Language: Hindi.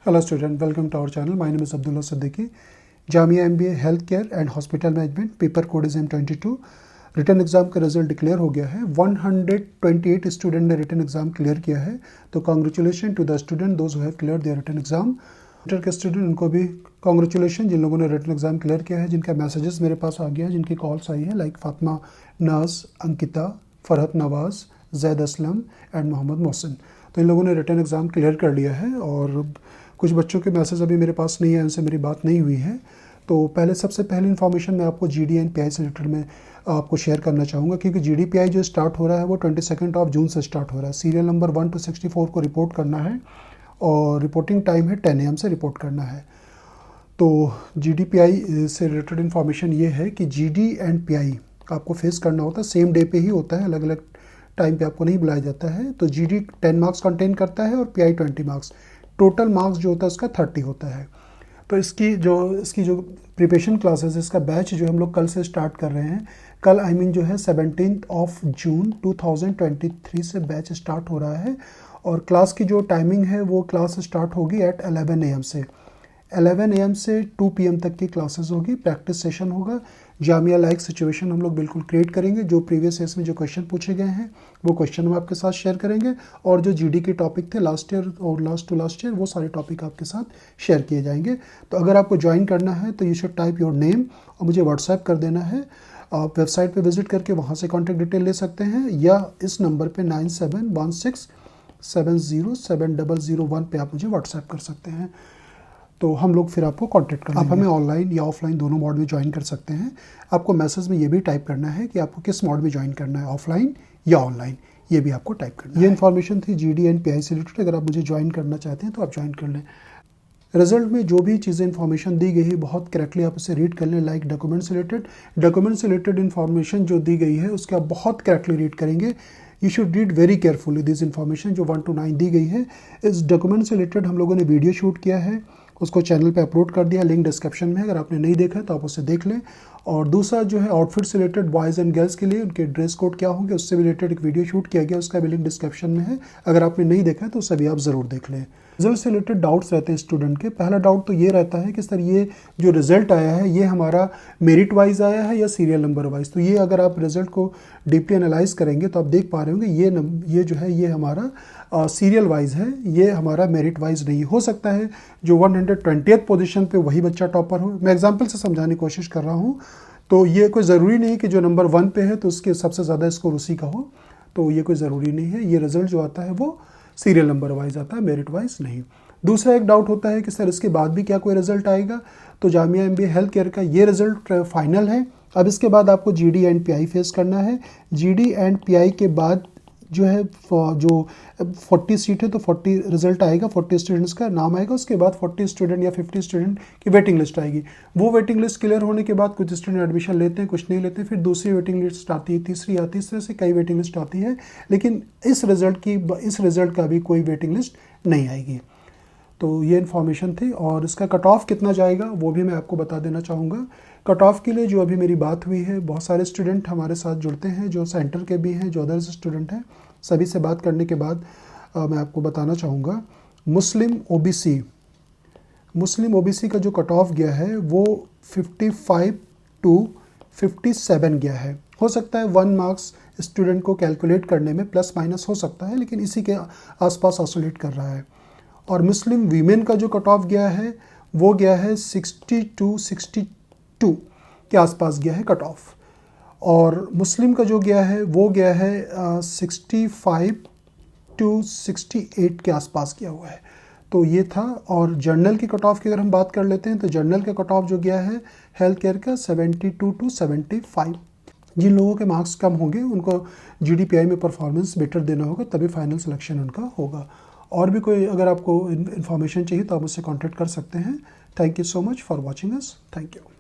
Hello student, welcome to our channel. My name is Abdullah Siddiqui. Jamia MBA health care and hospital management, paper code is M22। Written exam का रिजल्ट डिक्लेयर हो गया है। 128 स्टूडेंट ने रिटन एग्जाम क्लियर किया है, तो congratulation to the student those who have clear their written exam. Inter के स्टूडेंट उनको भी कॉन्ग्रेचुलेशन जिन लोगों ने रिटन एग्जाम क्लियर किया है, जिनका मैसेजेस मेरे पास आ गया है, जिनकी कॉल्स आई है, लाइक फातिमा नाज, अंकिता, फरहत नवाज, जैद असलम एंड मोहम्मद मोहसिन। तो इन लोगों ने रिटन एग्जाम क्लियर कर लिया है और कुछ बच्चों के मैसेज अभी मेरे पास नहीं है, उनसे मेरी बात नहीं हुई है। तो सबसे पहले इन्फॉर्मेशन मैं आपको GD एंड PI से रिलेटेड में आपको शेयर करना चाहूँगा, क्योंकि GD PI जो स्टार्ट हो रहा है वो 22 जून से स्टार्ट हो रहा है। सीरियल नंबर 1 to 64 को रिपोर्ट करना है और रिपोर्टिंग टाइम है 10 AM से रिपोर्ट करना है। तो GD PI से रिलेटेड इन्फॉर्मेशन ये है कि GD एंड PI आपको फेस करना होता है, सेम डे पे ही होता है, अलग अलग टाइम पे आपको नहीं बुलाया जाता है। तो GD 10 मार्क्स कंटेन करता है और PI 20 मार्क्स। टोटल मार्क्स जो होता है उसका 30 होता है। तो इसकी जो प्रिपरेशन क्लासेस, इसका बैच जो हम लोग कल से स्टार्ट कर रहे हैं, कल जो है 17 जून 2023 से बैच स्टार्ट हो रहा है। और क्लास की जो टाइमिंग है वो क्लास स्टार्ट होगी एट 11 AM से 11 AM से 2 PM तक की क्लासेस होगी। प्रैक्टिस सेशन होगा। जामिया लाइक सिचुएशन हम लोग बिल्कुल क्रिएट करेंगे। जो प्रीवियस ईयर्स में जो क्वेश्चन पूछे गए हैं वो क्वेश्चन हम आपके साथ शेयर करेंगे, और जो GD के टॉपिक थे लास्ट ईयर और लास्ट टू लास्ट ईयर, वो सारे टॉपिक आपके साथ शेयर किए जाएंगे। तो अगर आपको ज्वाइन करना है तो you should type your name और मुझे व्हाट्सएप कर देना है। आप वेबसाइट पर विजिट करके वहाँ से कॉन्टैक्ट डिटेल ले सकते हैं, या इस नंबर पर 9716707001 पे आप मुझे व्हाट्सएप कर सकते हैं। तो हम लोग फिर आपको कांटेक्ट करेंगे। आप हमें ऑनलाइन या ऑफलाइन दोनों मोड में ज्वाइन कर सकते हैं। आपको मैसेज में ये भी टाइप करना है कि आपको किस मोड में ज्वाइन करना है, ऑफलाइन या ऑनलाइन, ये भी आपको टाइप करना है। ये इन्फॉर्मेशन थी GD एंड PI से रिलेटेड। अगर आप मुझे ज्वाइन करना चाहते हैं तो आप ज्वाइन कर लें। रिजल्ट में जो भी चीज़ें इन्फॉर्मेशन दी गई है बहुत करेक्टली आप उसे रीड कर लें। लाइक डॉक्यूमेंट से रिलेटेड इन्फॉर्मेशन जो दी गई है उसके आप बहुत करेक्टली रीड करेंगे। You should read very carefully this information जो 1 to 9 दी गई है। इस डॉक्यूमेंट से रिलेटेड हम लोगों ने वीडियो शूट किया है, उसको चैनल पे अपलोड कर दिया, लिंक डिस्क्रिप्शन में है। अगर आपने नहीं देखा है तो आप उसे देख लें। और दूसरा जो है आउटफिट से रिलेटेड बॉयज़ एंड गर्ल्स के लिए उनके ड्रेस कोड क्या होंगे, उससे रिलेटेड एक वीडियो शूट किया गया, उसका भी लिंक डिस्क्रिप्शन में है। अगर आपने नहीं देखा है तो उसे भी आप ज़रूर देख लें। रिजल्ट से रिलेटेड डाउट्स रहते हैं स्टूडेंट के। पहला डाउट तो ये रहता है कि सर ये जो रिजल्ट आया है ये हमारा मेरिट वाइज आया है या सीरियल नंबर वाइज। तो ये अगर आप रिजल्ट को डीपली एनालाइज करेंगे तो आप देख पा रहे होंगे ये जो है ये हमारा सीरियल वाइज है, ये हमारा मेरिट वाइज नहीं। हो सकता है जो 120th पोजीशन पे वही बच्चा टॉपर हो। मैं एग्जांपल से समझाने की कोशिश कर रहा हूँ। तो ये कोई ज़रूरी नहीं कि जो नंबर 1 पे है तो उसके सबसे ज़्यादा स्कोर उसी का हो, तो ये कोई ज़रूरी नहीं है। ये रिजल्ट जो आता है वो सीरियल नंबर वाइज आता है, मेरिट वाइज नहीं। दूसरा एक डाउट होता है कि सर इसके बाद भी क्या कोई रिजल्ट आएगा। तो जामिया MBA हेल्थ केयर का ये रिजल्ट फाइनल है। अब इसके बाद आपको GD एंड PI फेस करना है। GD एंड PI के बाद जो है जो 40 सीट है तो 40 रिजल्ट आएगा, 40 स्टूडेंट्स का नाम आएगा। उसके बाद 40 स्टूडेंट या 50 स्टूडेंट की वेटिंग लिस्ट आएगी। वो वेटिंग लिस्ट क्लियर होने के बाद कुछ स्टूडेंट एडमिशन लेते हैं, कुछ नहीं लेते, फिर दूसरी वेटिंग लिस्ट आती है, तीसरी आती है, इस तरह से कई वेटिंग लिस्ट आती है। लेकिन इस रिजल्ट का भी कोई वेटिंग लिस्ट नहीं आएगी। तो ये इन्फॉर्मेशन थी। और इसका कट ऑफ कितना जाएगा वो भी मैं आपको बता देना चाहूँगा। कट ऑफ के लिए जो अभी मेरी बात हुई है, बहुत सारे स्टूडेंट हमारे साथ जुड़ते हैं जो सेंटर के भी हैं, जो अदर्स स्टूडेंट हैं। सभी से बात करने के बाद मैं आपको बताना चाहूँगा मुस्लिम OBC का जो कट ऑफ गया है वो 55 to 57 गया है। हो सकता है 1 मार्क्स स्टूडेंट को कैलकुलेट करने में प्लस माइनस हो सकता है, लेकिन इसी के आसपास ऑसिलेट कर रहा है। और मुस्लिम वीमेन का जो कट ऑफ गया है वो गया है 62 के आसपास गया है कट ऑफ। और मुस्लिम का जो गया है वो गया है 65 to 68 के आसपास गया हुआ है। तो ये था। और जर्नल की कट ऑफ की अगर हम बात कर लेते हैं तो जर्नल का कट ऑफ जो गया है हेल्थ केयर का 72 to 75। जिन लोगों के मार्क्स कम होंगे उनको GD PI में परफॉर्मेंस बेटर देना होगा, तभी फाइनल सिलेक्शन उनका होगा। और भी कोई अगर आपको इन्फॉर्मेशन चाहिए तो आप मुझसे कॉन्टैक्ट कर सकते हैं। Thank you so much for watching us. Thank you.